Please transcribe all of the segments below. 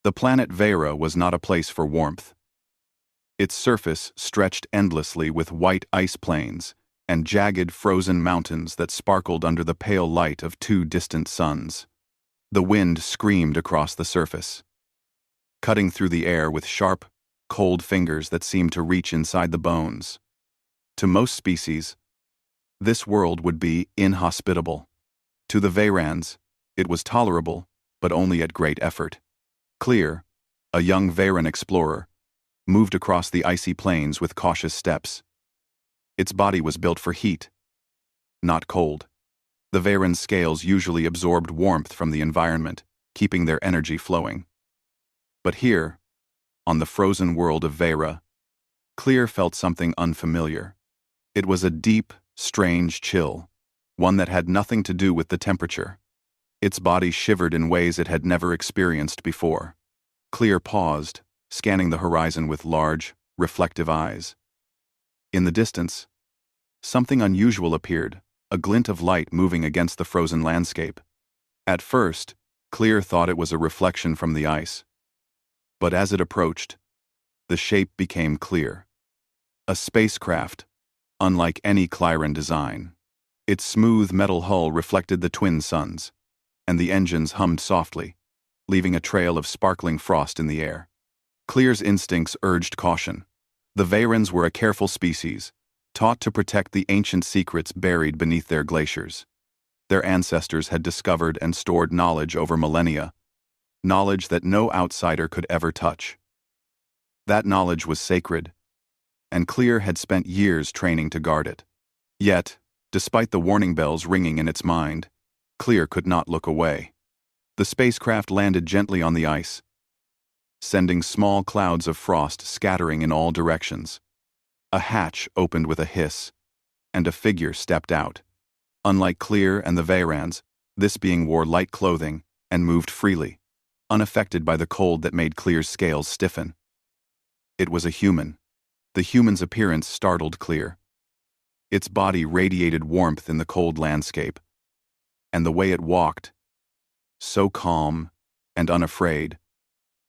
The planet Vera was not a place for warmth. Its surface stretched endlessly with white ice plains and jagged frozen mountains that sparkled under the pale light of two distant suns. The wind screamed across the surface, cutting through the air with sharp, cold fingers that seemed to reach inside the bones. To most species, this world would be inhospitable. To the Verans, it was tolerable, but only at great effort. Clear, a young Veran explorer, moved across the icy plains with cautious steps. Its body was built for heat, not cold. The Veran's scales usually absorbed warmth from the environment, keeping their energy flowing. But here, on the frozen world of Vera, Clear felt something unfamiliar. It was a deep, strange chill, one that had nothing to do with the temperature. Its body shivered in ways it had never experienced before. Clear paused, scanning the horizon with large, reflective eyes. In the distance, something unusual appeared, a glint of light moving against the frozen landscape. At first, Clear thought it was a reflection from the ice. But as it approached, the shape became clear. A spacecraft, unlike any Clyran design. Its smooth metal hull reflected the twin suns, and the engines hummed softly, leaving a trail of sparkling frost in the air. Clear's instincts urged caution. The Verans were a careful species, taught to protect the ancient secrets buried beneath their glaciers. Their ancestors had discovered and stored knowledge over millennia, knowledge that no outsider could ever touch. That knowledge was sacred, and Clear had spent years training to guard it. Yet, despite the warning bells ringing in its mind, Clear could not look away. The spacecraft landed gently on the ice, sending small clouds of frost scattering in all directions. A hatch opened with a hiss, and a figure stepped out. Unlike Clear and the Verans, this being wore light clothing and moved freely, unaffected by the cold that made Clear's scales stiffen. It was a human. The human's appearance startled Clear. Its body radiated warmth in the cold landscape, and the way it walked, so calm and unafraid,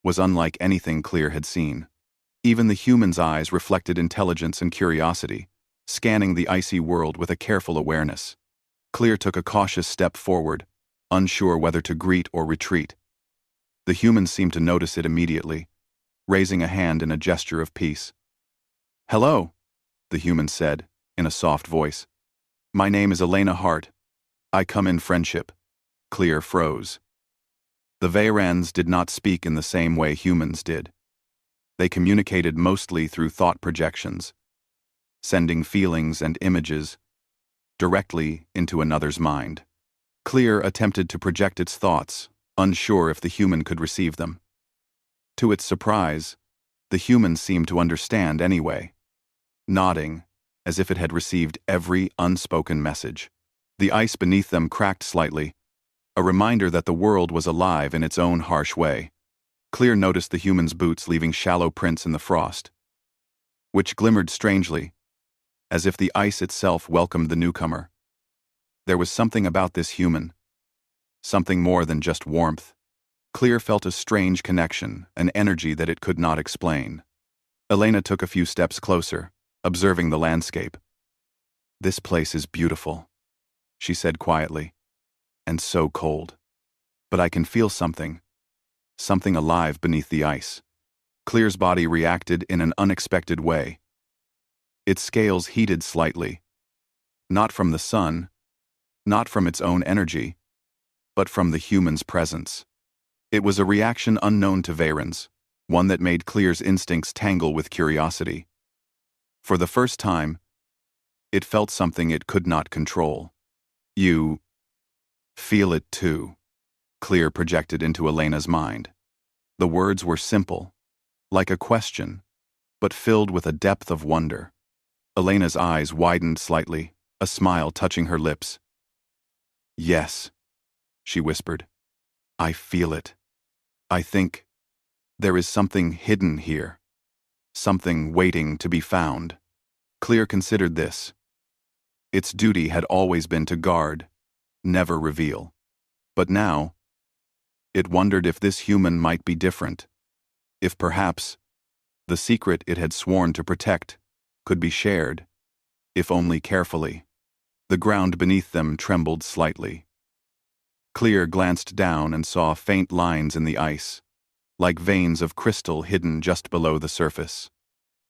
was unlike anything Clear had seen. Even the human's eyes reflected intelligence and curiosity, scanning the icy world with a careful awareness. Clear took a cautious step forward, unsure whether to greet or retreat. The human seemed to notice it immediately, raising a hand in a gesture of peace. "Hello," the human said, in a soft voice. "My name is Elena Hart. I come in friendship." Clear froze. The Verans did not speak in the same way humans did. They communicated mostly through thought projections, sending feelings and images directly into another's mind. Clear attempted to project its thoughts, unsure if the human could receive them. To its surprise, the human seemed to understand anyway, nodding as if it had received every unspoken message. The ice beneath them cracked slightly, a reminder that the world was alive in its own harsh way. Clear noticed the human's boots leaving shallow prints in the frost, which glimmered strangely, as if the ice itself welcomed the newcomer. There was something about this human, something more than just warmth. Clear felt a strange connection, an energy that it could not explain. Elena took a few steps closer, observing the landscape. "This place is beautiful," she said quietly, "and so cold. But I can feel something alive beneath the ice." Clear's body reacted in an unexpected way. Its scales heated slightly, not from the sun, not from its own energy, but from the human's presence. It was a reaction unknown to Verans, one that made Clear's instincts tangle with curiosity. For the first time, it felt something it could not control. "You feel it too," Clear projected into Elena's mind. The words were simple, like a question, but filled with a depth of wonder. Elena's eyes widened slightly, a smile touching her lips. "Yes," she whispered. "I feel it. I think there is something hidden here, something waiting to be found." Clear considered this. Its duty had always been to guard, never reveal. But now, It wondered if this human might be different. If perhaps the secret it had sworn to protect could be shared, if only carefully. The ground beneath them trembled slightly. Clear glanced down and saw faint lines in the ice, like veins of crystal hidden just below the surface.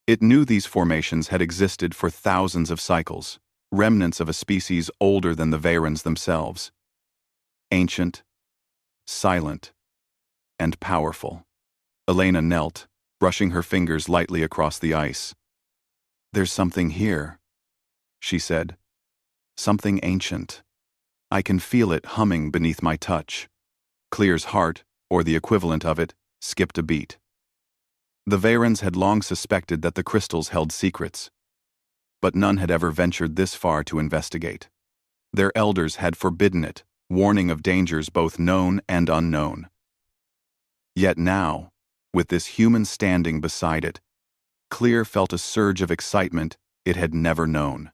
It knew these formations had existed for thousands of cycles, remnants of a species older than the Vayrans themselves. Ancient, silent, and powerful. Elena knelt, brushing her fingers lightly across the ice. "There's something here," she said. "Something ancient. I can feel it humming beneath my touch." Clear's heart, or the equivalent of it, skipped a beat. The Vayrans had long suspected that the crystals held secrets, but none had ever ventured this far to investigate. Their elders had forbidden it, warning of dangers both known and unknown. Yet now, with this human standing beside it, Clear felt a surge of excitement it had never known.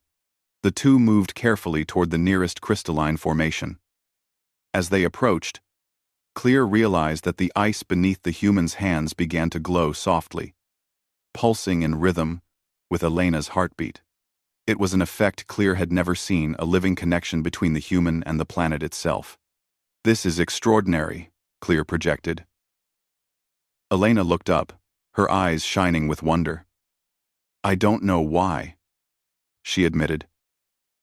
The two moved carefully toward the nearest crystalline formation. As they approached, Clear realized that the ice beneath the human's hands began to glow softly, pulsing in rhythm with Elena's heartbeat. It was an effect Clear had never seen, a living connection between the human and the planet itself. "This is extraordinary," Clear projected. Elena looked up, her eyes shining with wonder. "I don't know why," she admitted,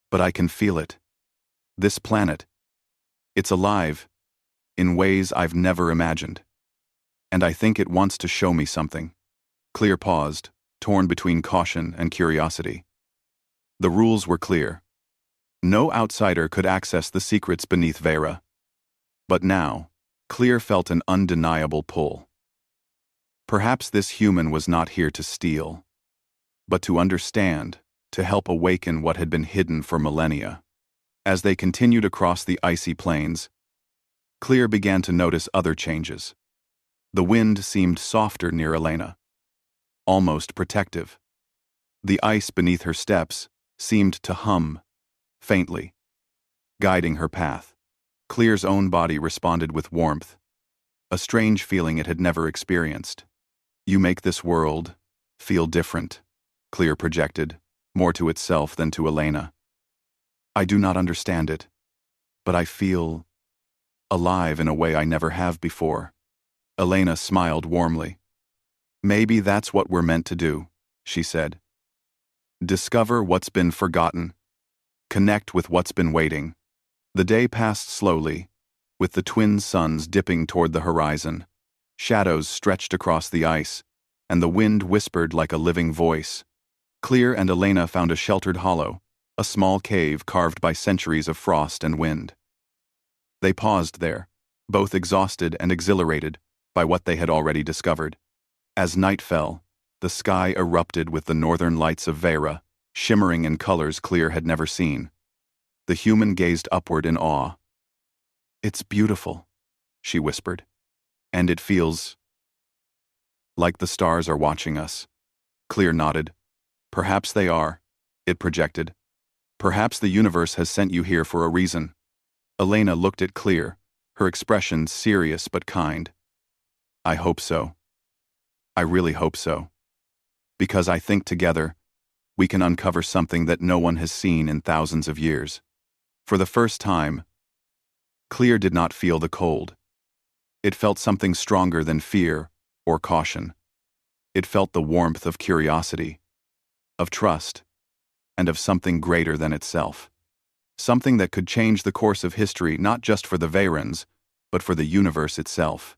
"but I can feel it. This planet, it's alive in ways I've never imagined. And I think it wants to show me something." Clear paused, torn between caution and curiosity. The rules were clear. No outsider could access the secrets beneath Veyra. But now, Clear felt an undeniable pull. Perhaps this human was not here to steal, but to understand, to help awaken what had been hidden for millennia. As they continued across the icy plains, Clear began to notice other changes. The wind seemed softer near Elena, almost protective. The ice beneath her steps seemed to hum, faintly, guiding her path. Clear's own body responded with warmth, a strange feeling it had never experienced. "You make this world feel different," Clear projected, more to itself than to Elena. "I do not understand it, but I feel alive in a way I never have before." Elena smiled warmly. "Maybe that's what we're meant to do," she said. "Discover what's been forgotten, connect with what's been waiting." The day passed slowly, with the twin suns dipping toward the horizon. Shadows stretched across the ice, and the wind whispered like a living voice. Clear and Elena found a sheltered hollow, a small cave carved by centuries of frost and wind. They paused there, both exhausted and exhilarated by what they had already discovered. As night fell, the sky erupted with the northern lights of Veyra, shimmering in colors Clear had never seen. The human gazed upward in awe. "It's beautiful," she whispered. "And it feels like the stars are watching us." Clear nodded. "Perhaps they are," it projected. "Perhaps the universe has sent you here for a reason." Elena looked at Clear, her expression serious but kind. "I hope so. I really hope so. Because I think together, we can uncover something that no one has seen in thousands of years." For the first time, Clear did not feel the cold. It felt something stronger than fear or caution. It felt the warmth of curiosity, of trust, and of something greater than itself. Something that could change the course of history not just for the Vayrans, but for the universe itself.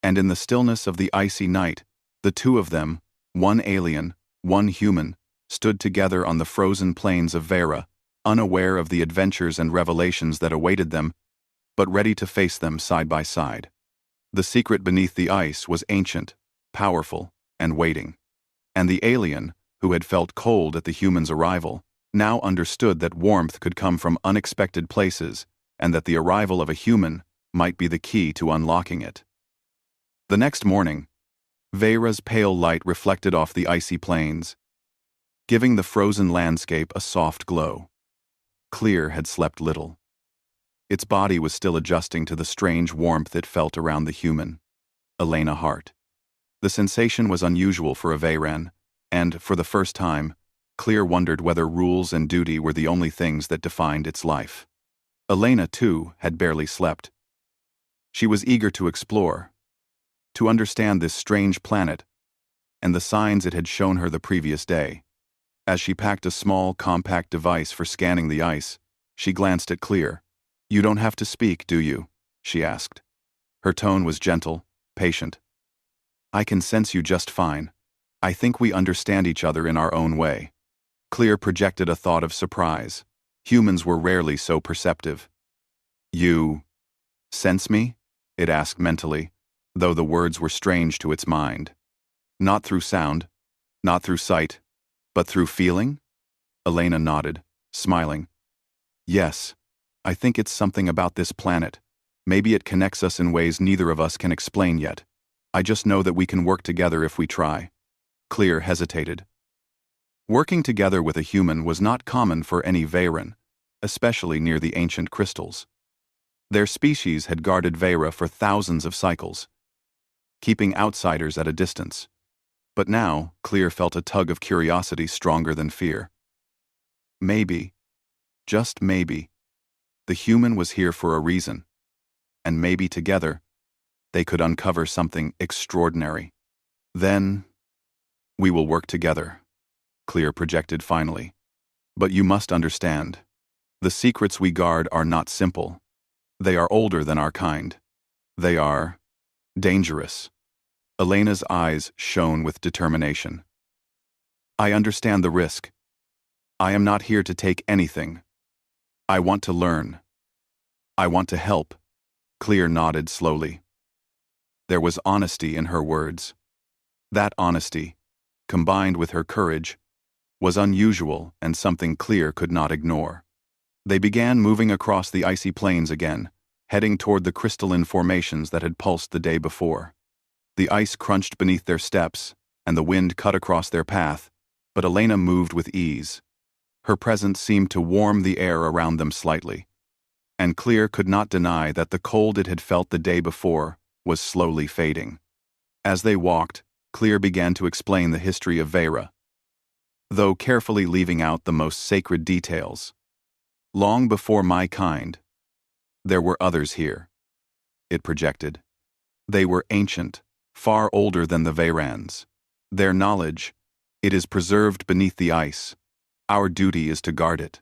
And in the stillness of the icy night, the two of them, one alien, one human, stood together on the frozen plains of Veyra, unaware of the adventures and revelations that awaited them, but ready to face them side by side. The secret beneath the ice was ancient, powerful, and waiting. And the alien, who had felt cold at the human's arrival, now understood that warmth could come from unexpected places, and that the arrival of a human might be the key to unlocking it. The next morning, Veyra's pale light reflected off the icy plains, giving the frozen landscape a soft glow. Clear had slept little. Its body was still adjusting to the strange warmth it felt around the human, Elena Hart. The sensation was unusual for a Veyran, and, for the first time, Clear wondered whether rules and duty were the only things that defined its life. Elena, too, had barely slept. She was eager to explore, to understand this strange planet and the signs it had shown her the previous day. As she packed a small, compact device for scanning the ice, she glanced at Clear. "You don't have to speak, do you?" she asked. Her tone was gentle, patient. "I can sense you just fine. I think we understand each other in our own way." Clear projected a thought of surprise. Humans were rarely so perceptive. "You sense me?" it asked mentally, though the words were strange to its mind. "Not through sound, not through sight, but through feeling?" Elena nodded, smiling. "Yes, I think it's something about this planet. Maybe it connects us in ways neither of us can explain yet. I just know that we can work together if we try." Clear hesitated. Working together with a human was not common for any Veyran, especially near the ancient crystals. Their species had guarded Veyra for thousands of cycles, keeping outsiders at a distance. But now, Clear felt a tug of curiosity stronger than fear. Maybe, just maybe, the human was here for a reason, and maybe together, they could uncover something extraordinary. "Then, we will work together," Clear projected finally. "But you must understand, the secrets we guard are not simple. They are older than our kind. They are dangerous." Elena's eyes shone with determination. "I understand the risk. I am not here to take anything. I want to learn. I want to help." Clear nodded slowly. There was honesty in her words. That honesty, combined with her courage, was unusual and something Clear could not ignore. They began moving across the icy plains again, heading toward the crystalline formations that had pulsed the day before. The ice crunched beneath their steps, and the wind cut across their path, but Elena moved with ease. Her presence seemed to warm the air around them slightly, and Clear could not deny that the cold it had felt the day before was slowly fading. As they walked, Clear began to explain the history of Veyra, though carefully leaving out the most sacred details. "Long before my kind, there were others here," it projected. "They were ancient, far older than the Veyrans. Their knowledge, it is preserved beneath the ice. Our duty is to guard it."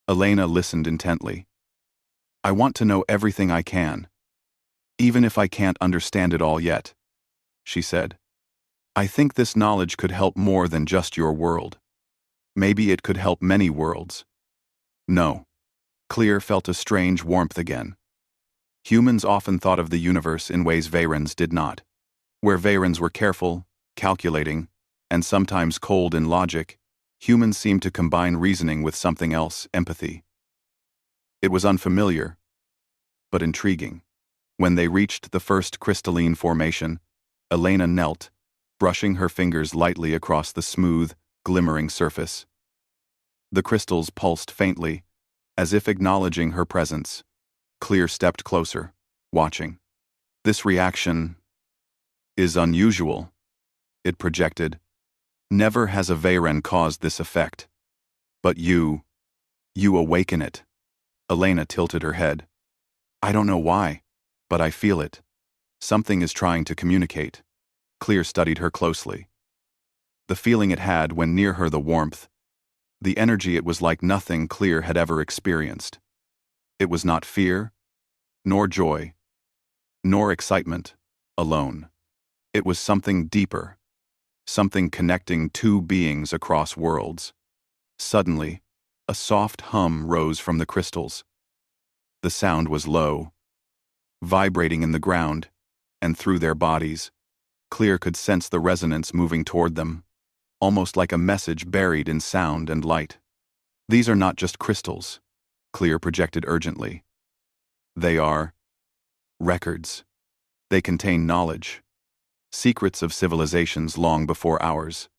Elena listened intently. "I want to know everything I can, even if I can't understand it all yet," she said. "I think this knowledge could help more than just your world. Maybe it could help many worlds." "No." Clear felt a strange warmth again. Humans often thought of the universe in ways Veyrans did not. Where Veyrans were careful, calculating, and sometimes cold in logic, humans seemed to combine reasoning with something else, empathy. It was unfamiliar, but intriguing. When they reached the first crystalline formation, Elena knelt, brushing her fingers lightly across the smooth, glimmering surface. The crystals pulsed faintly, as if acknowledging her presence. Clear stepped closer, watching. "This reaction is unusual," it projected. "Never has a Veyran caused this effect. But you awaken it." Elena tilted her head. "I don't know why, but I feel it. Something is trying to communicate." Clear studied her closely. The feeling it had when near her, the warmth, the energy, it was like nothing Clear had ever experienced. It was not fear, nor joy, nor excitement alone. It was something deeper, something connecting two beings across worlds. Suddenly, a soft hum rose from the crystals. The sound was low, vibrating in the ground, and through their bodies. Clear could sense the resonance moving toward them, almost like a message buried in sound and light. "These are not just crystals," Clear projected urgently. "They are records. They contain knowledge, secrets of civilizations long before ours,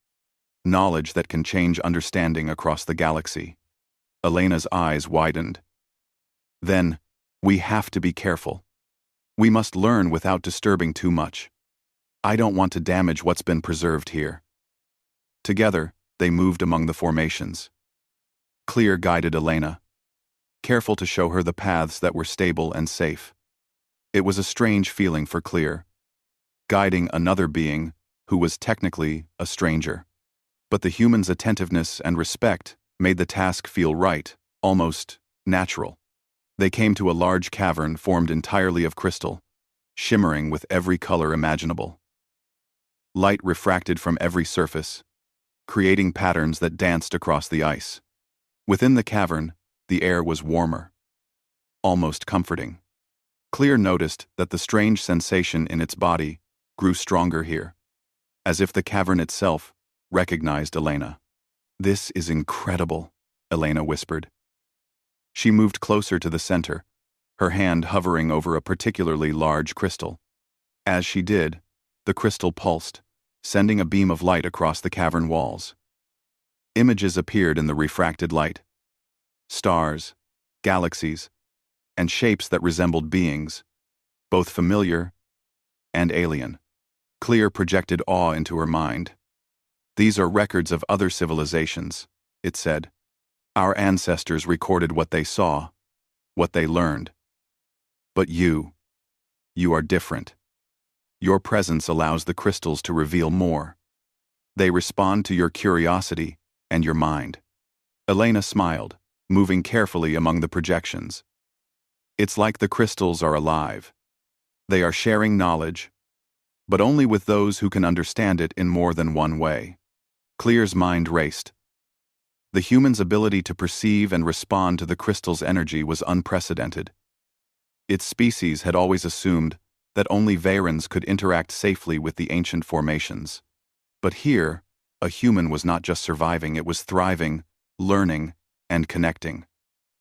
knowledge that can change understanding across the galaxy." Elena's eyes widened. "Then, We have to be careful. We must learn without disturbing too much. I don't want to damage what's been preserved here." Together, they moved among the formations. Clear guided Elena, careful to show her the paths that were stable and safe. It was a strange feeling for Clear, guiding another being who was technically a stranger. But the human's attentiveness and respect made the task feel right, almost natural. They came to a large cavern formed entirely of crystal, shimmering with every color imaginable. Light refracted from every surface, creating patterns that danced across the ice. Within the cavern, the air was warmer, almost comforting. Clear noticed that the strange sensation in its body grew stronger here, as if the cavern itself recognized Elena. "This is incredible," Elena whispered. She moved closer to the center, her hand hovering over a particularly large crystal. As she did, the crystal pulsed, sending a beam of light across the cavern walls. Images appeared in the refracted light. Stars, galaxies, and shapes that resembled beings, both familiar and alien. Clear projected awe into her mind. "These are records of other civilizations," it said. "Our ancestors recorded what they saw, what they learned. But you are different. Your presence allows the crystals to reveal more. They respond to your curiosity and your mind." Elena smiled, moving carefully among the projections. "It's like the crystals are alive. They are sharing knowledge, but only with those who can understand it in more than one way." Clear's mind raced. The human's ability to perceive and respond to the crystal's energy was unprecedented. Its species had always assumed that only Vayrans could interact safely with the ancient formations. But here, a human was not just surviving, it was thriving, learning, and connecting.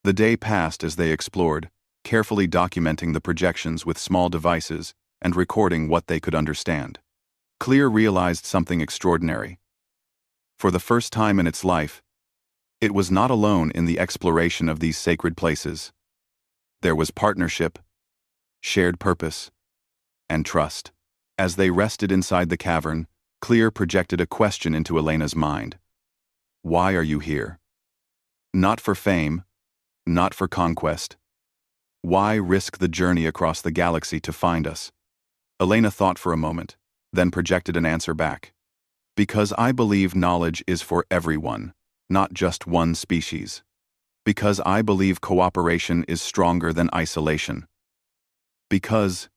The day passed as they explored, carefully documenting the projections with small devices and recording what they could understand. Clear realized something extraordinary. For the first time in its life, it was not alone in the exploration of these sacred places. There was partnership, shared purpose, and trust. As they rested inside the cavern, Clear projected a question into Elena's mind. "Why are you here? Not for fame, not for conquest. Why risk the journey across the galaxy to find us?" Elena thought for a moment, then projected an answer back. "Because I believe knowledge is for everyone, not just one species. Because I believe cooperation is stronger than isolation. Because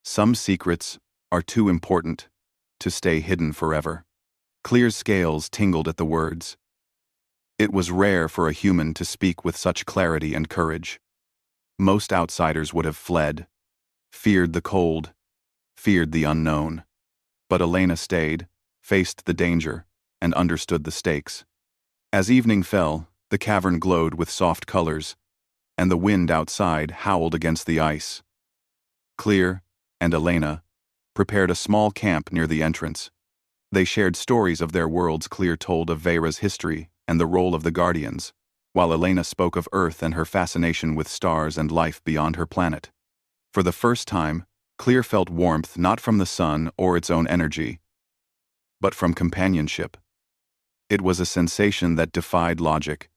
some secrets are too important to stay hidden forever." Clear's scales tingled at the words. It was rare for a human to speak with such clarity and courage. Most outsiders would have fled, feared the cold, feared the unknown. But Elena stayed, faced the danger, and understood the stakes. As evening fell, the cavern glowed with soft colors, and the wind outside howled against the ice. Clear and Elena prepared a small camp near the entrance. They shared stories of their worlds. Clear told of Veyra's history and the role of the Guardians, while Elena spoke of Earth and her fascination with stars and life beyond her planet. For the first time, Clear felt warmth not from the sun or its own energy, but from companionship. It was a sensation that defied logic,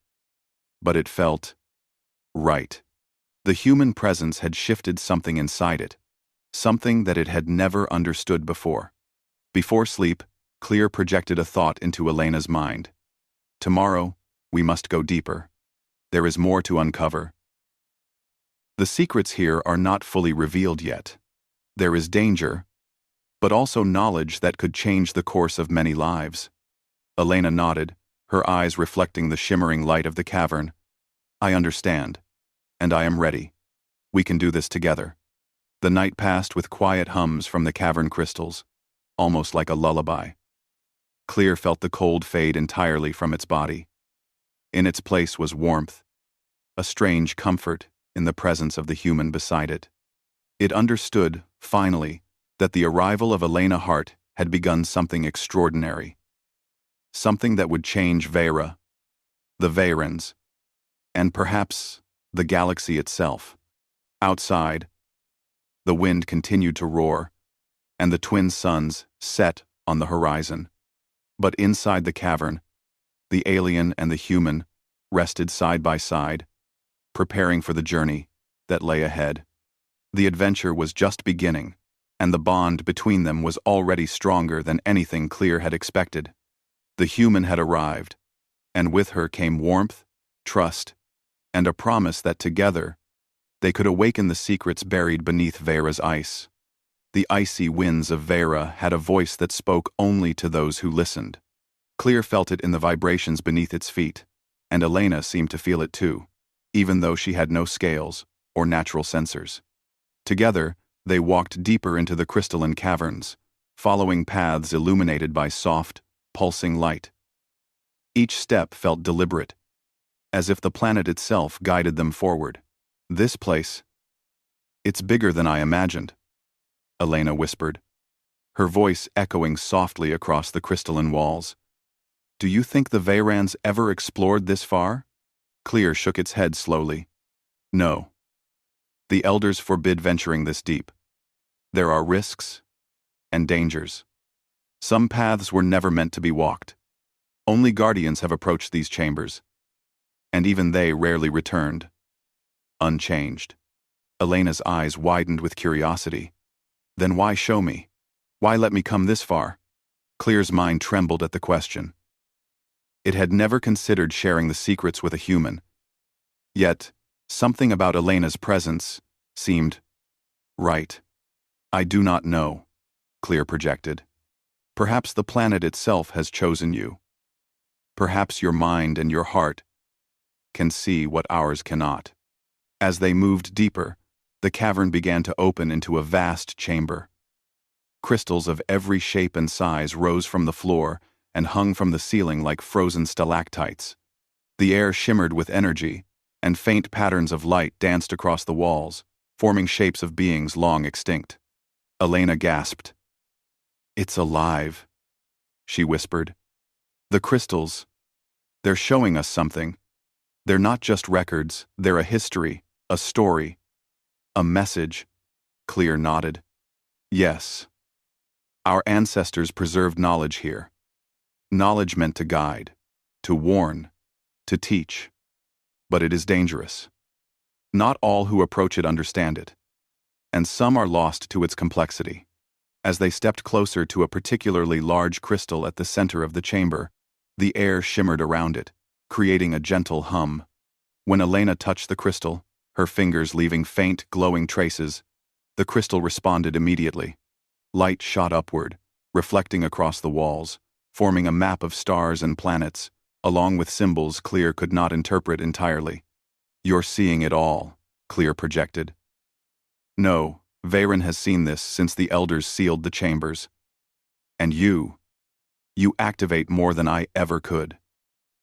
but it felt right. The human presence had shifted something inside it, something that it had never understood before. Before sleep, Clear projected a thought into Elena's mind. "Tomorrow, we must go deeper. There is more to uncover. The secrets here are not fully revealed yet. There is danger, but also knowledge that could change the course of many lives." Elena nodded, her eyes reflecting the shimmering light of the cavern. "I understand, and I am ready. We can do this together." The night passed with quiet hums from the cavern crystals, almost like a lullaby. Clear felt the cold fade entirely from its body. In its place was warmth, a strange comfort in the presence of the human beside it. It understood, finally, that the arrival of Elena Hart had begun something extraordinary. Something that would change Veyra, the Vayrans, and perhaps the galaxy itself. Outside, the wind continued to roar, and the twin suns set on the horizon. But inside the cavern, the alien and the human rested side by side, preparing for the journey that lay ahead. The adventure was just beginning, and the bond between them was already stronger than anything Clear had expected. The human had arrived, and with her came warmth, trust, and a promise that together they could awaken the secrets buried beneath Vera's ice. The icy winds of Vera had a voice that spoke only to those who listened. Clear felt it in the vibrations beneath its feet, and Elena seemed to feel it too, even though she had no scales or natural sensors. Together, they walked deeper into the crystalline caverns, following paths illuminated by soft, pulsing light. Each step felt deliberate, as if the planet itself guided them forward. This place, it's bigger than I imagined, Elena whispered, her voice echoing softly across the crystalline walls. Do you think the Veyrans ever explored this far? Clear shook its head slowly. No. The elders forbid venturing this deep. There are risks and dangers. Some paths were never meant to be walked. Only guardians have approached these chambers, and even they rarely returned, unchanged. Elena's eyes widened with curiosity. Then why show me? Why let me come this far? Clear's mind trembled at the question. It had never considered sharing the secrets with a human. Yet, something about Elena's presence seemed right. I do not know, Clear projected. Perhaps the planet itself has chosen you. Perhaps your mind and your heart can see what ours cannot. As they moved deeper, the cavern began to open into a vast chamber. Crystals of every shape and size rose from the floor and hung from the ceiling like frozen stalactites. The air shimmered with energy, and faint patterns of light danced across the walls, forming shapes of beings long extinct. Elena gasped. It's alive, she whispered. The crystals, they're showing us something. They're not just records, they're a history, a story, a message. Clear nodded. Yes. Our ancestors preserved knowledge here. Knowledge meant to guide, to warn, to teach. But it is dangerous. Not all who approach it understand it, and some are lost to its complexity. As they stepped closer to a particularly large crystal at the center of the chamber, the air shimmered around it, creating a gentle hum. When Elena touched the crystal, her fingers leaving faint, glowing traces, the crystal responded immediately. Light shot upward, reflecting across the walls, forming a map of stars and planets, along with symbols Clear could not interpret entirely. You're seeing it all, Clear projected. No, Veyran has seen this since the elders sealed the chambers. And you activate more than I ever could.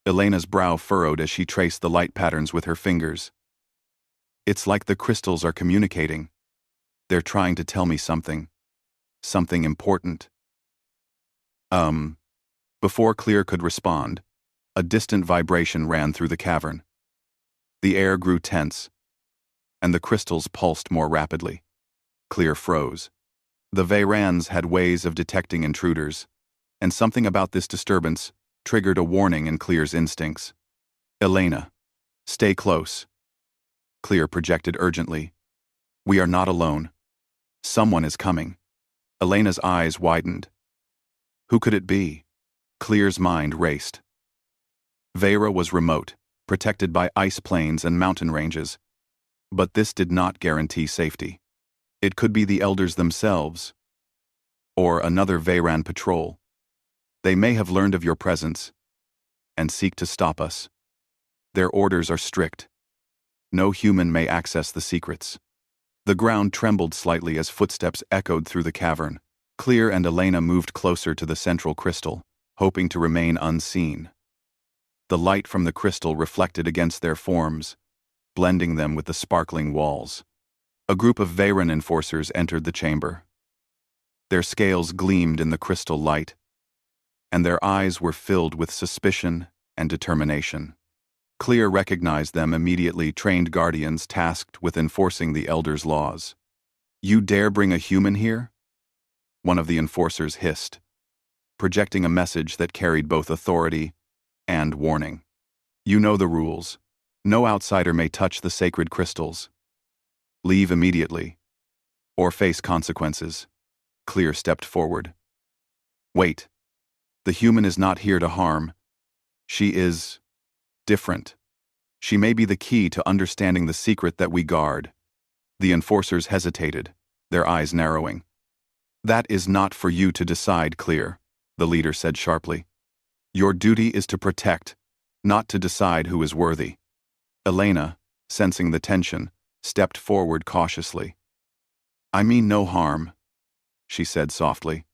Elena's brow furrowed as she traced the light patterns with her fingers. It's like the crystals are communicating. They're trying to tell me something. Something important. Before Clear could respond, a distant vibration ran through the cavern. The air grew tense, and the crystals pulsed more rapidly. Clear froze. The Veyrans had ways of detecting intruders, and something about this disturbance triggered a warning in Clear's instincts. Elena, stay close. Clear projected urgently. We are not alone. Someone is coming. Elena's eyes widened. Who could it be? Clear's mind raced. Vera was remote, protected by ice plains and mountain ranges. But this did not guarantee safety. It could be the elders themselves, or another Veyran patrol. They may have learned of your presence and seek to stop us. Their orders are strict. No human may access the secrets. The ground trembled slightly as footsteps echoed through the cavern. Clear and Elena moved closer to the central crystal, hoping to remain unseen. The light from the crystal reflected against their forms, blending them with the sparkling walls. A group of Veyran enforcers entered the chamber. Their scales gleamed in the crystal light, and their eyes were filled with suspicion and determination. Clear recognized them immediately, trained guardians tasked with enforcing the Elders' laws. "You dare bring a human here?" one of the enforcers hissed, projecting a message that carried both authority and warning. "You know the rules. No outsider may touch the sacred crystals. Leave immediately, or face consequences." Clear stepped forward. "Wait. The human is not here to harm. She is different. She may be the key to understanding the secret that we guard." The enforcers hesitated, their eyes narrowing. "That is not for you to decide, Clear," the leader said sharply. "Your duty is to protect, not to decide who is worthy." Elena, sensing the tension, stepped forward cautiously. "I mean no harm," she said softly.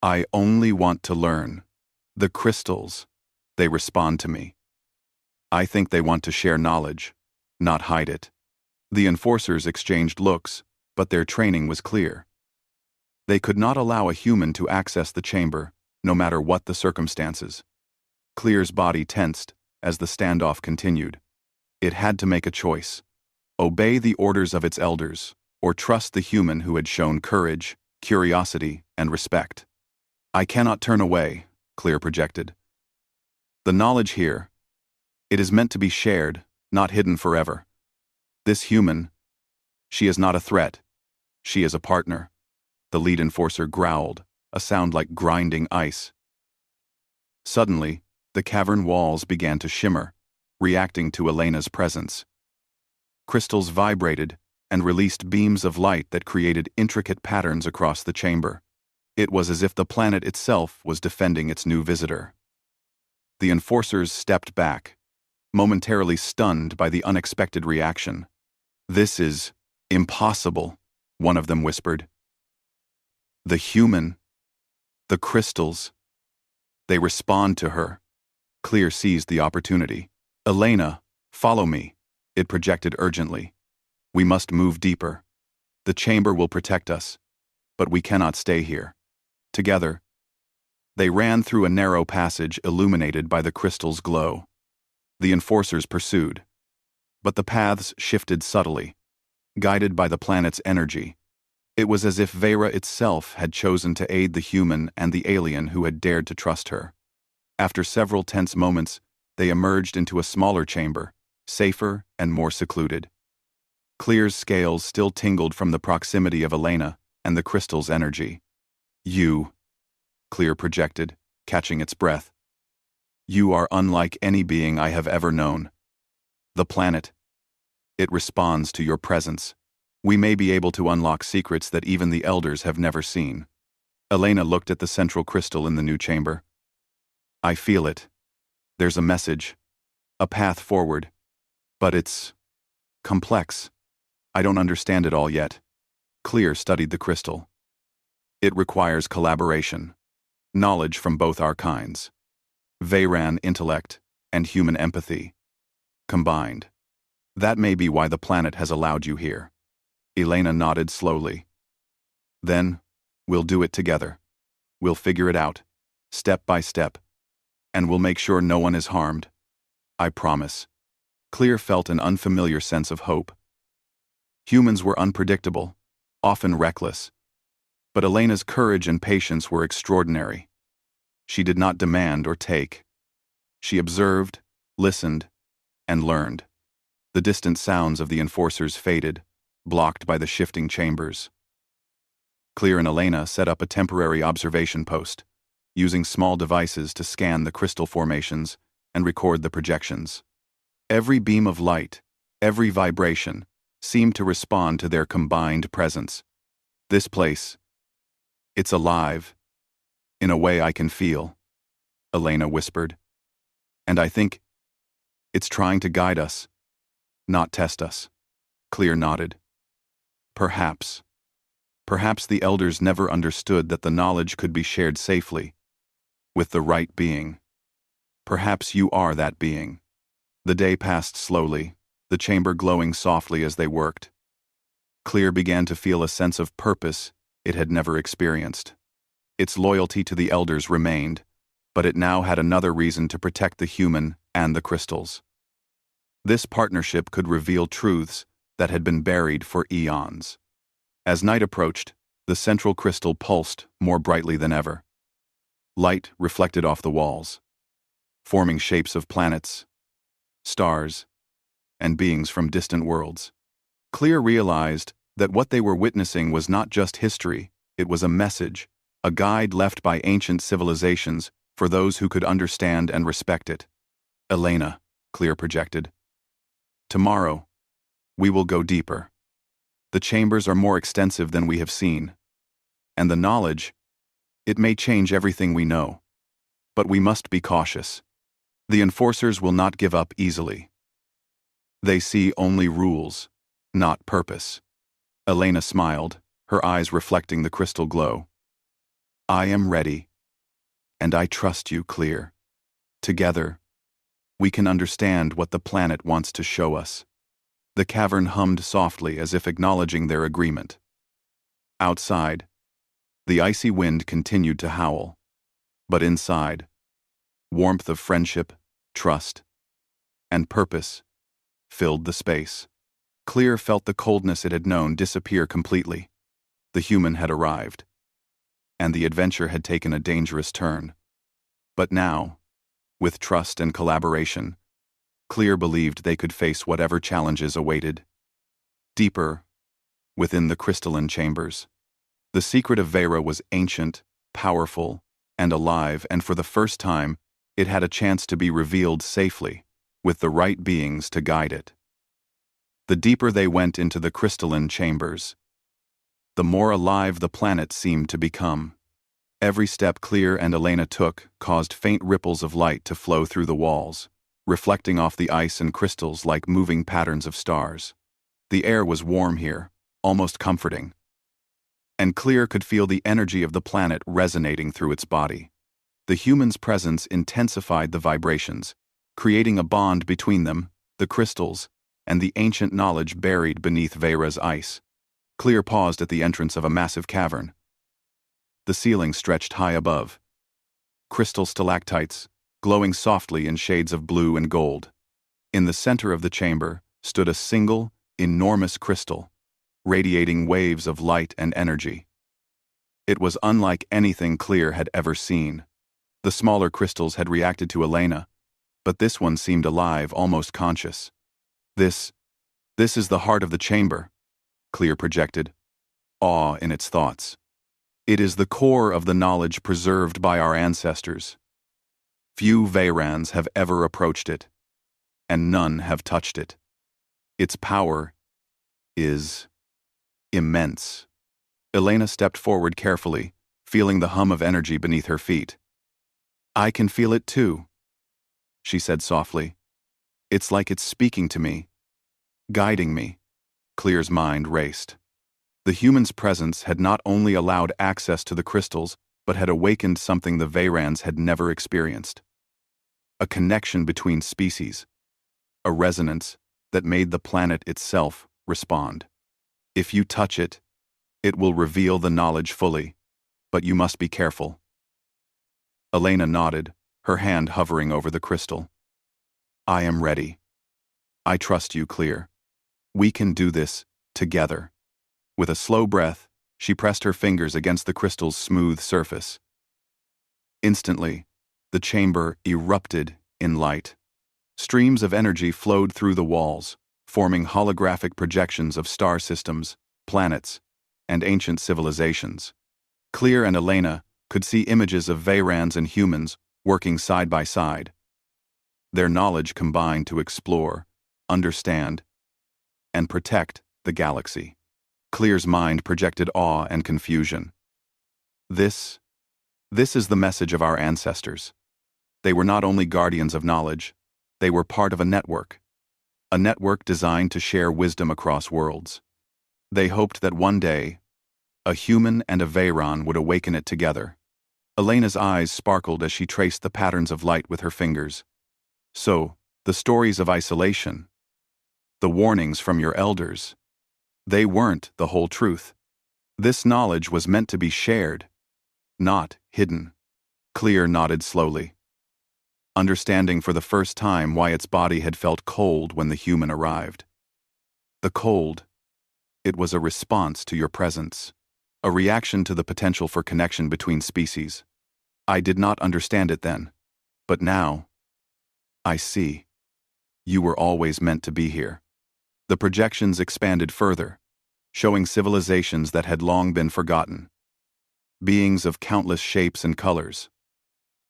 "I only want to learn. The crystals, they respond to me. I think they want to share knowledge, not hide it." The enforcers exchanged looks, but their training was clear. They could not allow a human to access the chamber, no matter what the circumstances. Clear's body tensed as the standoff continued. It had to make a choice: obey the orders of its elders, or trust the human who had shown courage, curiosity, and respect. "I cannot turn away," Clear projected. "The knowledge here, it is meant to be shared, not hidden forever. This human, she is not a threat. She is a partner." The lead enforcer growled, a sound like grinding ice. Suddenly, the cavern walls began to shimmer, reacting to Elena's presence. Crystals vibrated and released beams of light that created intricate patterns across the chamber. It was as if the planet itself was defending its new visitor. The enforcers stepped back, momentarily stunned by the unexpected reaction. "This is impossible," one of them whispered. "The human, the crystals, they respond to her." Clear seized the opportunity. "Elena, follow me," it projected urgently. "We must move deeper. The chamber will protect us, but we cannot stay here." Together, they ran through a narrow passage illuminated by the crystal's glow. The enforcers pursued, but the paths shifted subtly, guided by the planet's energy. It was as if Vera itself had chosen to aid the human and the alien who had dared to trust her. After several tense moments, they emerged into a smaller chamber, safer and more secluded. Clear's scales still tingled from the proximity of Elena and the crystal's energy. "You," Clear projected, catching its breath. "You are unlike any being I have ever known. The planet, it responds to your presence. We may be able to unlock secrets that even the elders have never seen." Elena looked at the central crystal in the new chamber. "I feel it. There's a message, a path forward. But it's complex. I don't understand it all yet." Clear studied the crystal. "It requires collaboration, knowledge from both our kinds. Veyran intellect and human empathy combined. That may be why the planet has allowed you here." Elena nodded slowly. "Then, we'll do it together. We'll figure it out, step by step, and we'll make sure no one is harmed. I promise." Clear felt an unfamiliar sense of hope. Humans were unpredictable, often reckless, but Elena's courage and patience were extraordinary. She did not demand or take. She observed, listened, and learned. The distant sounds of the enforcers faded, blocked by the shifting chambers. Clear and Elena set up a temporary observation post, using small devices to scan the crystal formations and record the projections. Every beam of light, every vibration, seemed to respond to their combined presence. "This place, it's alive, in a way I can feel," Elena whispered. "And I think it's trying to guide us, not test us." Clear nodded. Perhaps the elders never understood that the knowledge could be shared safely, with the right being. Perhaps you are that being." The day passed slowly, the chamber glowing softly as they worked. Clear began to feel a sense of purpose it had never experienced. Its loyalty to the elders remained, but it now had another reason to protect the human and the crystals. This partnership could reveal truths that had been buried for eons. As night approached, the central crystal pulsed more brightly than ever. Light reflected off the walls, forming shapes of planets, stars, and beings from distant worlds. Clear realized that what they were witnessing was not just history, it was a message, a guide left by ancient civilizations for those who could understand and respect it. Elena, Clear projected. Tomorrow, we will go deeper. The chambers are more extensive than we have seen. And the knowledge, it may change everything we know. But we must be cautious. The enforcers will not give up easily. They see only rules, not purpose. Elena smiled, her eyes reflecting the crystal glow. I am ready, and I trust you, Clear. Together, we can understand what the planet wants to show us. The cavern hummed softly as if acknowledging their agreement. Outside, the icy wind continued to howl. But inside, warmth of friendship, trust, and purpose filled the space. Clear felt the coldness it had known disappear completely. The human had arrived, and the adventure had taken a dangerous turn. But now, with trust and collaboration, Clear believed they could face whatever challenges awaited. Deeper, within the crystalline chambers, the secret of Vera was ancient, powerful, and alive, and for the first time, it had a chance to be revealed safely, with the right beings to guide it. The deeper they went into the crystalline chambers, the more alive the planet seemed to become. Every step Clear and Elena took caused faint ripples of light to flow through the walls, reflecting off the ice and crystals like moving patterns of stars. The air was warm here, almost comforting, and Clear could feel the energy of the planet resonating through its body. The human's presence intensified the vibrations, creating a bond between them, the crystals, and the ancient knowledge buried beneath Vera's ice. Clear paused at the entrance of a massive cavern. The ceiling stretched high above. Crystal stalactites, glowing softly in shades of blue and gold. In the center of the chamber stood a single, enormous crystal, radiating waves of light and energy. It was unlike anything Clear had ever seen. The smaller crystals had reacted to Elena, but this one seemed alive, almost conscious. This is the heart of the chamber, Clear projected, awe in its thoughts. It is the core of the knowledge preserved by our ancestors. Few Vayrans have ever approached it, and none have touched it. Its power is immense. Elena stepped forward carefully, feeling the hum of energy beneath her feet. I can feel it too, she said softly. It's like it's speaking to me, guiding me. Clear's mind raced. The human's presence had not only allowed access to the crystals, but had awakened something the Vayrans had never experienced. A connection between species, a resonance that made the planet itself respond. If you touch it, it will reveal the knowledge fully, but you must be careful. Elena nodded, her hand hovering over the crystal. I am ready. I trust you, Clear. We can do this together. With a slow breath, she pressed her fingers against the crystal's smooth surface. Instantly, the chamber erupted in light. Streams of energy flowed through the walls, forming holographic projections of star systems, planets, and ancient civilizations. Clear and Elena could see images of Vayrans and humans working side by side. Their knowledge combined to explore, understand, and protect the galaxy. Clear's mind projected awe and confusion. This is the message of our ancestors. They were not only guardians of knowledge, they were part of a network designed to share wisdom across worlds. They hoped that one day, a human and a Vayran would awaken it together. Elena's eyes sparkled as she traced the patterns of light with her fingers. So, the stories of isolation, the warnings from your elders, they weren't the whole truth. This knowledge was meant to be shared, not hidden. Clear nodded slowly. understanding for the first time why its body had felt cold when the human arrived. The cold, it was a response to your presence, a reaction to the potential for connection between species. I did not understand it then, but now, I see. You were always meant to be here. The projections expanded further, showing civilizations that had long been forgotten. Beings of countless shapes and colors,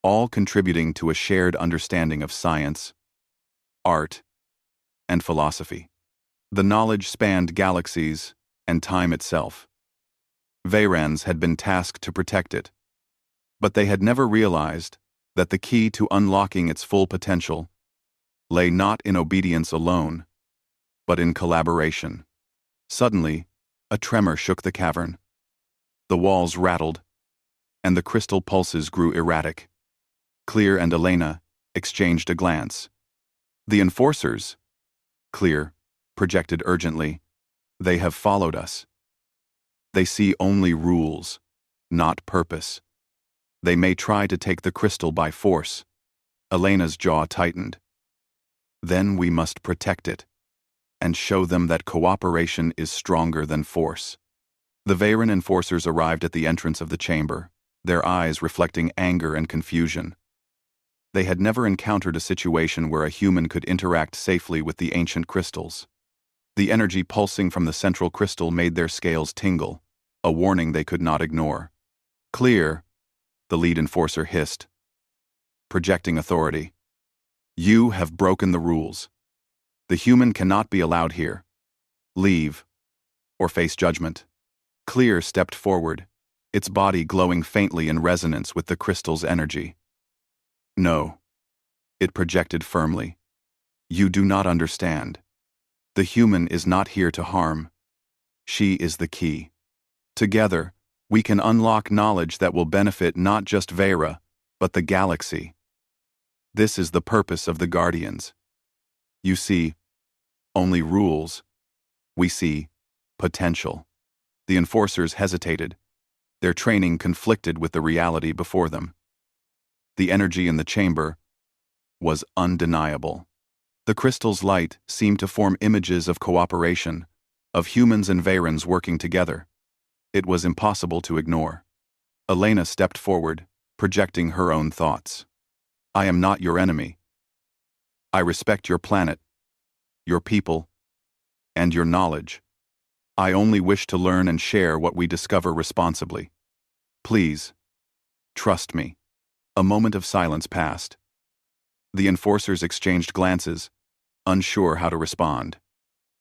all contributing to a shared understanding of science, art, and philosophy. The knowledge spanned galaxies and time itself. Vayrans had been tasked to protect it, but they had never realized that the key to unlocking its full potential lay not in obedience alone, but in collaboration. Suddenly, a tremor shook the cavern. The walls rattled, and the crystal pulses grew erratic. Clear and Elena exchanged a glance. The enforcers, Clear projected urgently, they have followed us. They see only rules, not purpose. They may try to take the crystal by force. Elena's jaw tightened. Then we must protect it, and show them that cooperation is stronger than force. The Veyran enforcers arrived at the entrance of the chamber, their eyes reflecting anger and confusion. They had never encountered a situation where a human could interact safely with the ancient crystals. The energy pulsing from the central crystal made their scales tingle, a warning they could not ignore. Clear, the lead enforcer hissed, projecting authority. You have broken the rules. The human cannot be allowed here. Leave, or face judgment. Clear stepped forward, its body glowing faintly in resonance with the crystal's energy. No, it projected firmly. You do not understand. The human is not here to harm. She is the key. Together, we can unlock knowledge that will benefit not just Veyra, but the galaxy. This is the purpose of the Guardians. You see only rules. We see potential. The enforcers hesitated. Their training conflicted with the reality before them. The energy in the chamber was undeniable. The crystal's light seemed to form images of cooperation, of humans and Veyrans working together. It was impossible to ignore. Elena stepped forward, projecting her own thoughts. I am not your enemy. I respect your planet, your people, and your knowledge. I only wish to learn and share what we discover responsibly. Please, trust me. A moment of silence passed. The enforcers exchanged glances, unsure how to respond.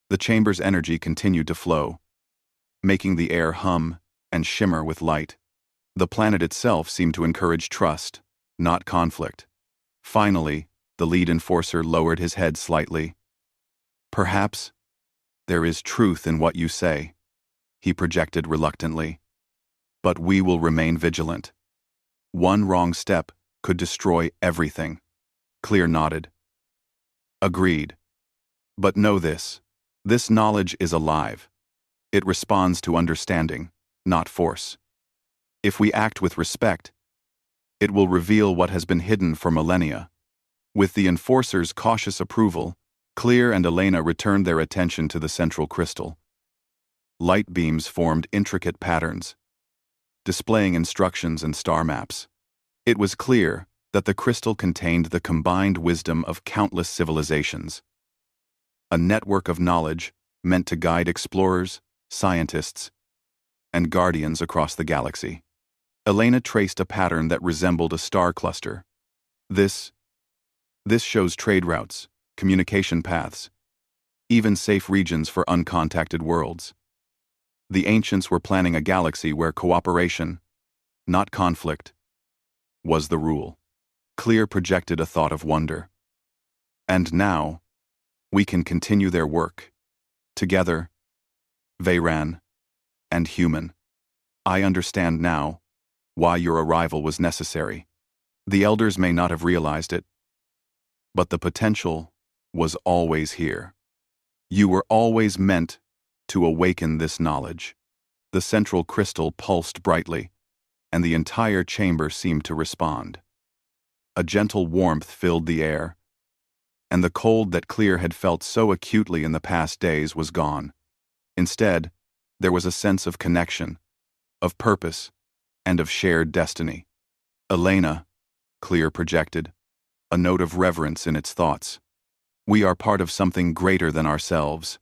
The chamber's energy continued to flow, making the air hum and shimmer with light. The planet itself seemed to encourage trust, not conflict. Finally, the lead enforcer lowered his head slightly. Perhaps there is truth in what you say, he projected reluctantly. But we will remain vigilant. One wrong step could destroy everything. Clear nodded. Agreed. But know this knowledge is alive. It responds to understanding, not force. If we act with respect, it will reveal what has been hidden for millennia. With the enforcer's cautious approval, Clear and Elena returned their attention to the central crystal. Light beams formed intricate patterns, displaying instructions and star maps. It was clear that the crystal contained the combined wisdom of countless civilizations. A network of knowledge meant to guide explorers, scientists, and guardians across the galaxy. Elena traced a pattern that resembled a star cluster. This shows trade routes, communication paths, even safe regions for uncontacted worlds. The ancients were planning a galaxy where cooperation, not conflict, was the rule. Clear projected a thought of wonder. And now, we can continue their work. Together, Veyran and human. I understand now why your arrival was necessary. The elders may not have realized it, but the potential was always here. You were always meant to awaken this knowledge. The central crystal pulsed brightly, and the entire chamber seemed to respond. A gentle warmth filled the air, and the cold that Clear had felt so acutely in the past days was gone. Instead, there was a sense of connection, of purpose, and of shared destiny. Elena, Clear projected, a note of reverence in its thoughts. We are part of something greater than ourselves.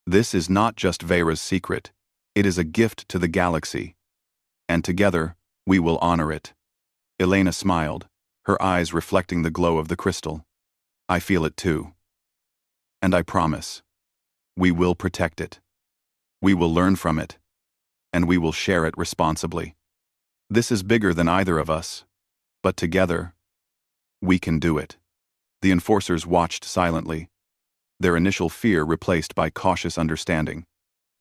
This is not just Vera's secret, it is a gift to the galaxy, and together, we will honor it. Elena smiled, her eyes reflecting the glow of the crystal. I feel it too. And I promise, we will protect it. We will learn from it, and we will share it responsibly. This is bigger than either of us, but together, we can do it. The enforcers watched silently, their initial fear replaced by cautious understanding.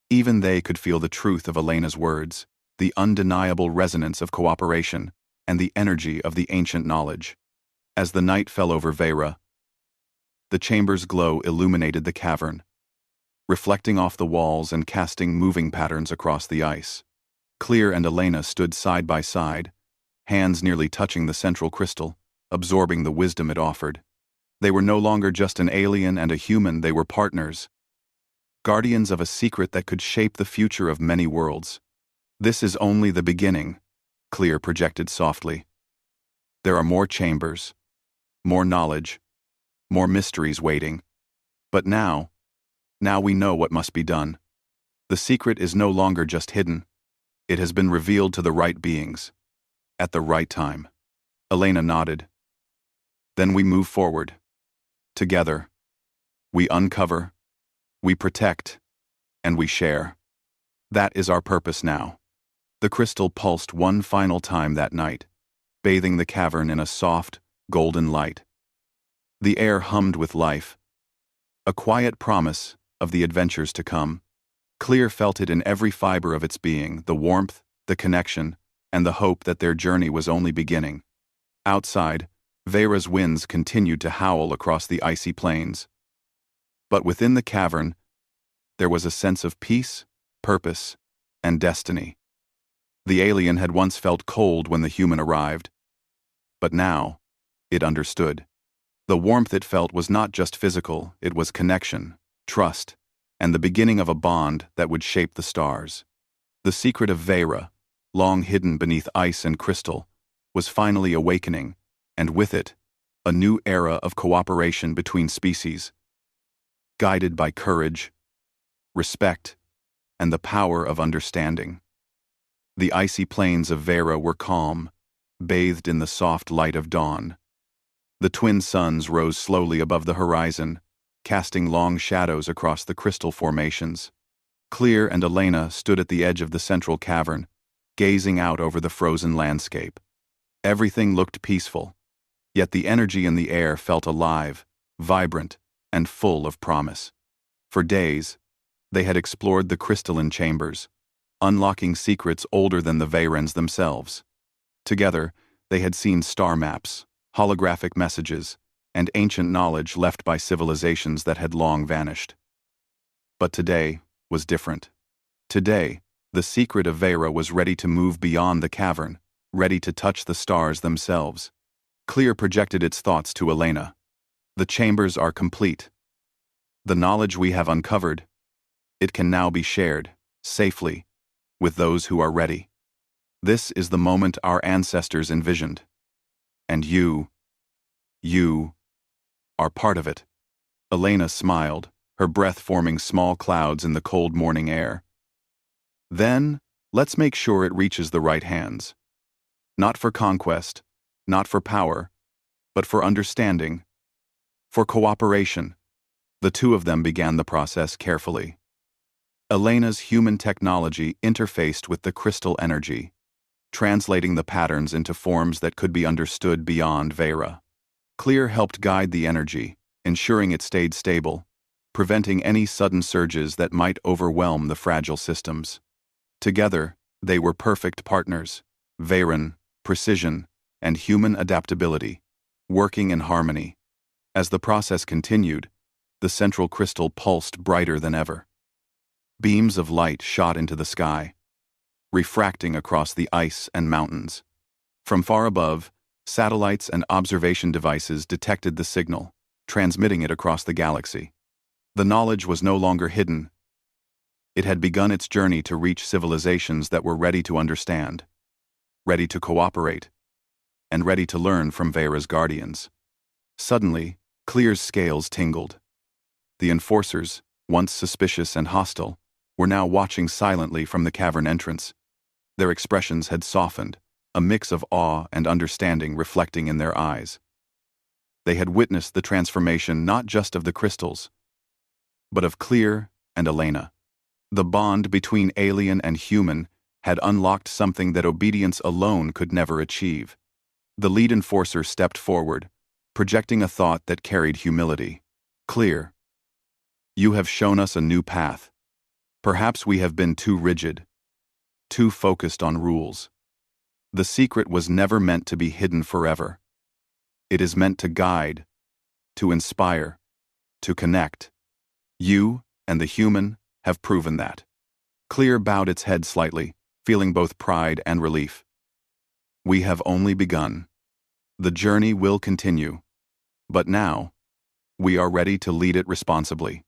Even they could feel the truth of Elena's words, the undeniable resonance of cooperation, and the energy of the ancient knowledge. As the night fell over Vera, the chamber's glow illuminated the cavern, reflecting off the walls and casting moving patterns across the ice. Clear and Elena stood side by side, hands nearly touching the central crystal, absorbing the wisdom it offered. They were no longer just an alien and a human, they were partners, guardians of a secret that could shape the future of many worlds. This is only the beginning, Clear projected softly. There are more chambers, more knowledge, more mysteries waiting. But now we know what must be done. The secret is no longer just hidden. It has been revealed to the right beings, at the right time. Elena nodded. Then we move forward. Together. We uncover, we protect, and we share. That is our purpose now. The crystal pulsed one final time that night, bathing the cavern in a soft, golden light. The air hummed with life, a quiet promise of the adventures to come. Clear felt it in every fiber of its being, the warmth, the connection, and the hope that their journey was only beginning. Outside, Vera's winds continued to howl across the icy plains. But within the cavern, there was a sense of peace, purpose, and destiny. The alien had once felt cold when the human arrived, but now, it understood. The warmth it felt was not just physical, it was connection, trust, and the beginning of a bond that would shape the stars. The secret of Vera, long hidden beneath ice and crystal, was finally awakening, and with it, a new era of cooperation between species, guided by courage, respect, and the power of understanding. The icy plains of Vera were calm, bathed in the soft light of dawn. The twin suns rose slowly above the horizon, casting long shadows across the crystal formations. Clear and Elena stood at the edge of the central cavern, gazing out over the frozen landscape. Everything looked peaceful, yet the energy in the air felt alive, vibrant, and full of promise. For days, they had explored the crystalline chambers, unlocking secrets older than the Verans themselves. Together, they had seen star maps, holographic messages, and ancient knowledge left by civilizations that had long vanished. But today was different. Today, the secret of Vera was ready to move beyond the cavern, ready to touch the stars themselves. Clear projected its thoughts to Elena. The chambers are complete. The knowledge we have uncovered, it can now be shared, safely, with those who are ready. This is the moment our ancestors envisioned. And you are part of it. Elena smiled, her breath forming small clouds in the cold morning air. Then, let's make sure it reaches the right hands. Not for conquest, not for power, but for understanding, for cooperation. The two of them began the process carefully. Elena's human technology interfaced with the crystal energy, translating the patterns into forms that could be understood beyond Vera. Clear helped guide the energy, ensuring it stayed stable, preventing any sudden surges that might overwhelm the fragile systems. Together, they were perfect partners, Veran, precision, and human adaptability, working in harmony. As the process continued, the central crystal pulsed brighter than ever. Beams of light shot into the sky, refracting across the ice and mountains. From far above, Satellites and observation devices detected the signal, transmitting it across the galaxy. The knowledge was no longer hidden. It had begun its journey to reach civilizations that were ready to understand, ready to cooperate, and ready to learn from Veyra's guardians. Suddenly, Clear's scales tingled. The enforcers, once suspicious and hostile, were now watching silently from the cavern entrance. Their expressions had softened, a mix of awe and understanding reflecting in their eyes. They had witnessed the transformation not just of the crystals, but of Clear and Elena. The bond between alien and human had unlocked something that obedience alone could never achieve. The lead enforcer stepped forward, projecting a thought that carried humility. Clear, you have shown us a new path. Perhaps we have been too rigid, too focused on rules. The secret was never meant to be hidden forever. It is meant to guide, to inspire, to connect. You and the human have proven that. Clear bowed its head slightly, feeling both pride and relief. We have only begun. The journey will continue. But now, we are ready to lead it responsibly.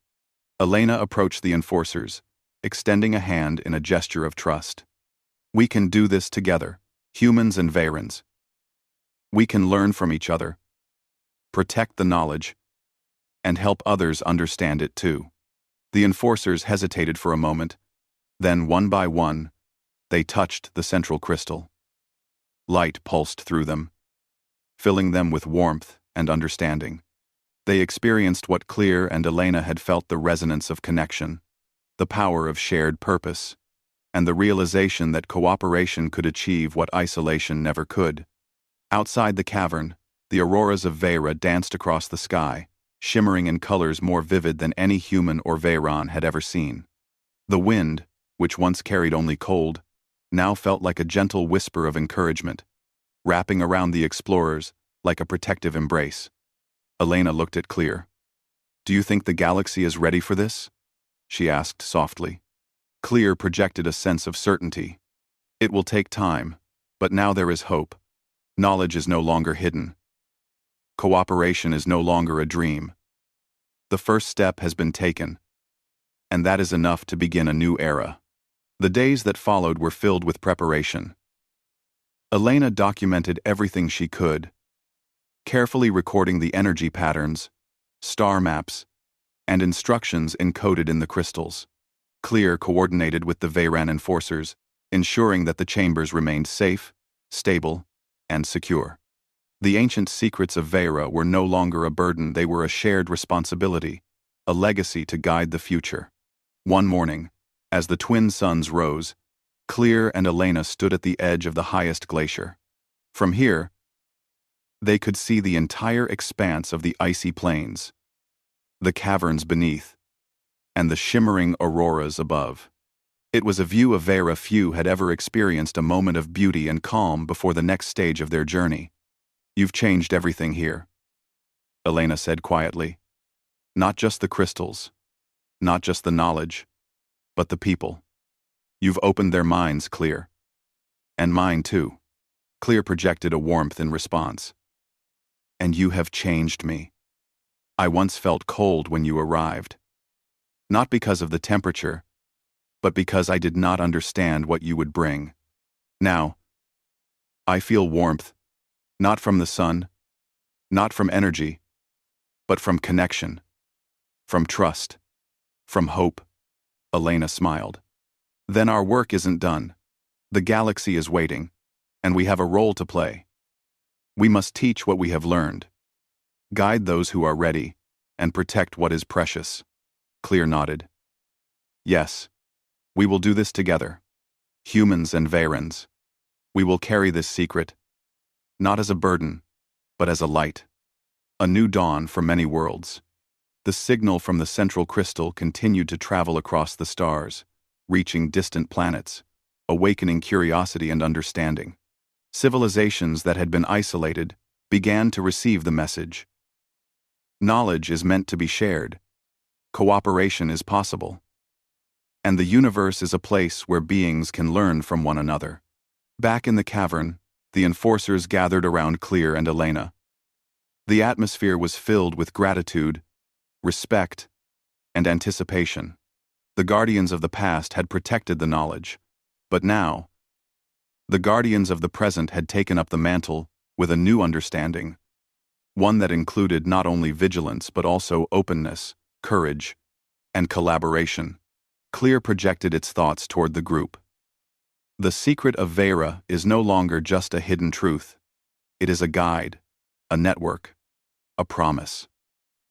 Elena approached the enforcers, extending a hand in a gesture of trust. We can do this together, humans and Veyrans. We can learn from each other, protect the knowledge, and help others understand it too. The enforcers hesitated for a moment, then one by one, they touched the central crystal. Light pulsed through them, filling them with warmth and understanding. They experienced what Clear and Elena had felt: the resonance of connection, the power of shared purpose, and the realization that cooperation could achieve what isolation never could. Outside the cavern, the auroras of Veyra danced across the sky, shimmering in colors more vivid than any human or Veyran had ever seen. The wind, which once carried only cold, now felt like a gentle whisper of encouragement, wrapping around the explorers like a protective embrace. Elena looked at Clear. Do you think the galaxy is ready for this? She asked softly. Clear projected a sense of certainty. It will take time, but now there is hope. Knowledge is no longer hidden. Cooperation is no longer a dream. The first step has been taken, and that is enough to begin a new era. The days that followed were filled with preparation. Elena documented everything she could, carefully recording the energy patterns, star maps, and instructions encoded in the crystals. Clear coordinated with the Veyran enforcers, ensuring that the chambers remained safe, stable, and secure. The ancient secrets of Veyra were no longer a burden; they were a shared responsibility, a legacy to guide the future. One morning, as the twin suns rose, Clear and Elena stood at the edge of the highest glacier. From here, they could see the entire expanse of the icy plains, the caverns beneath, and the shimmering auroras above. It was a view of Veyra few had ever experienced, a moment of beauty and calm before the next stage of their journey. You've changed everything here, Elena said quietly. Not just the crystals, not just the knowledge, but the people. You've opened their minds, Clear. And mine too. Clear projected a warmth in response. And you have changed me. I once felt cold when you arrived. Not because of the temperature, but because I did not understand what you would bring. Now, I feel warmth, not from the sun, not from energy, but from connection, from trust, from hope. Elena smiled. Then our work isn't done. The galaxy is waiting, and we have a role to play. We must teach what we have learned, guide those who are ready, and protect what is precious. Clear nodded. Yes, we will do this together, humans and Veyrans. We will carry this secret, not as a burden, but as a light. A new dawn for many worlds. The signal from the central crystal continued to travel across the stars, reaching distant planets, awakening curiosity and understanding. Civilizations that had been isolated began to receive the message. Knowledge is meant to be shared. Cooperation is possible. And the universe is a place where beings can learn from one another. Back in the cavern, The enforcers gathered around Clear and Elena. The atmosphere was filled with gratitude, respect, and anticipation. The guardians of the past had protected the knowledge, but now, the guardians of the present had taken up the mantle with a new understanding, one that included not only vigilance but also openness, courage, and collaboration. Clear projected its thoughts toward the group. The secret of Vera is no longer just a hidden truth. It is a guide, a network, a promise.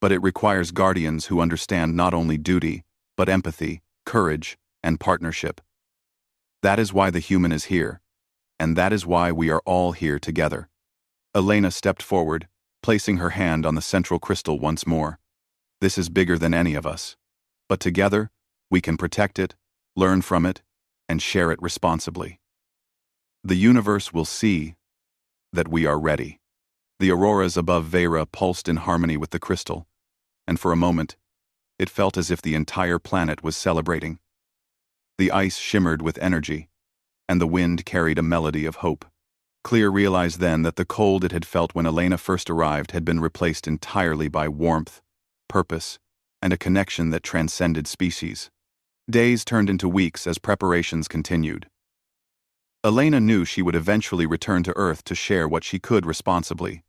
But it requires guardians who understand not only duty, but empathy, courage, and partnership. That is why the human is here, and that is why we are all here together. Elena stepped forward, placing her hand on the central crystal once more. This is bigger than any of us, but together, we can protect it, learn from it, and share it responsibly. The universe will see that we are ready. The auroras above Vera pulsed in harmony with the crystal, and for a moment, it felt as if the entire planet was celebrating. The ice shimmered with energy, and the wind carried a melody of hope. Clear realized then that the cold it had felt when Elena first arrived had been replaced entirely by warmth, purpose, and a connection that transcended species. Days turned into weeks as preparations continued. Elena knew she would eventually return to Earth to share what she could responsibly,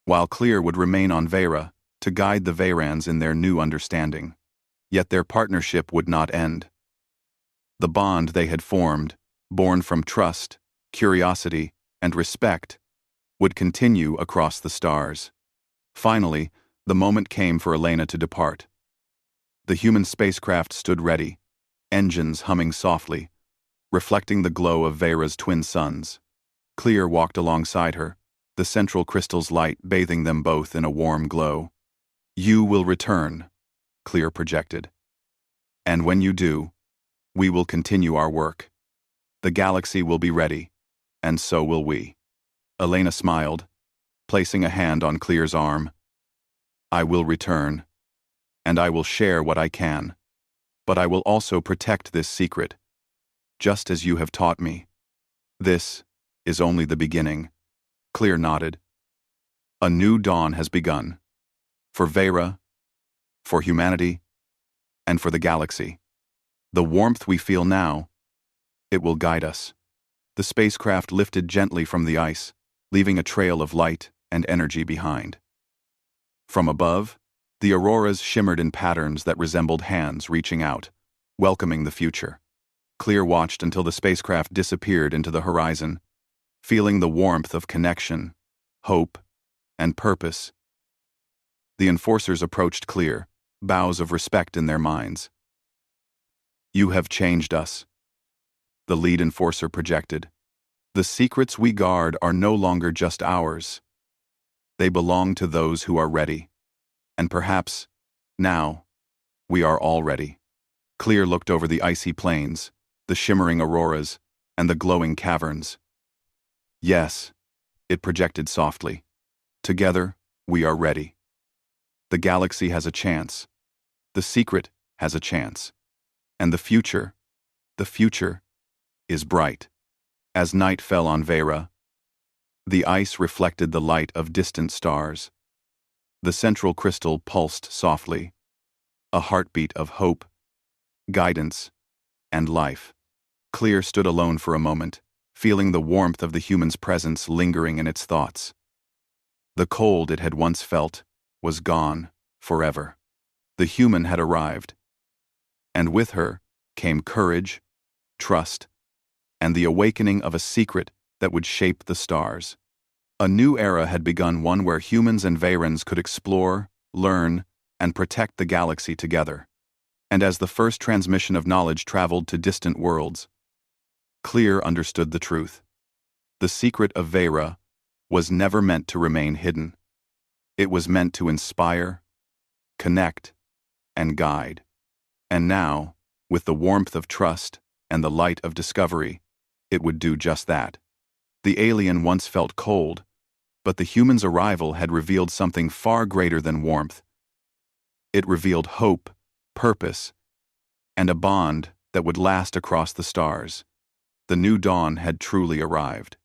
while Clear would remain on Vera to guide the Verans in their new understanding. Yet their partnership would not end. The bond they had formed, born from trust, curiosity, and respect, would continue across the stars. Finally, the moment came for Elena to depart. The human spacecraft stood ready, engines humming softly, reflecting the glow of Vera's twin suns. Clear walked alongside her, the central crystal's light bathing them both in a warm glow. "You will return," Clear projected. "And when you do, we will continue our work. The galaxy will be ready, and so will we." Elena smiled, placing a hand on Clear's arm. "I will return, and I will share what I can, but I will also protect this secret, just as you have taught me. This is only the beginning." Clear nodded. "A new dawn has begun. For Vera, for humanity, and for the galaxy. The warmth we feel now, it will guide us." The spacecraft lifted gently from the ice, leaving a trail of light and energy behind. From above, the auroras shimmered in patterns that resembled hands reaching out, welcoming the future. Clear watched until the spacecraft disappeared into the horizon, feeling the warmth of connection, hope, and purpose. The enforcers approached Clear, bows of respect in their minds. "You have changed us," the lead enforcer projected. "The secrets we guard are no longer just ours. They belong to those who are ready. And perhaps, now, we are all ready." Clear looked over the icy plains, the shimmering auroras, and the glowing caverns. "Yes," it projected softly. "Together, we are ready. The galaxy has a chance. The secret has a chance. And the future is bright." As night fell on Vera, the ice reflected the light of distant stars. The central crystal pulsed softly, a heartbeat of hope, guidance, and life. Clear stood alone for a moment, feeling the warmth of the human's presence lingering in its thoughts. The cold it had once felt was gone forever. The human had arrived, and with her came courage, trust, and the awakening of a secret that would shape the stars. A new era had begun, one where humans and Verans could explore, learn, and protect the galaxy together. And as the first transmission of knowledge traveled to distant worlds, Clear understood the truth. The secret of Vera was never meant to remain hidden. It was meant to inspire, connect, and guide. And now, with the warmth of trust and the light of discovery, it would do just that. The alien once felt cold, but the human's arrival had revealed something far greater than warmth. It revealed hope, purpose, and a bond that would last across the stars. The new dawn had truly arrived.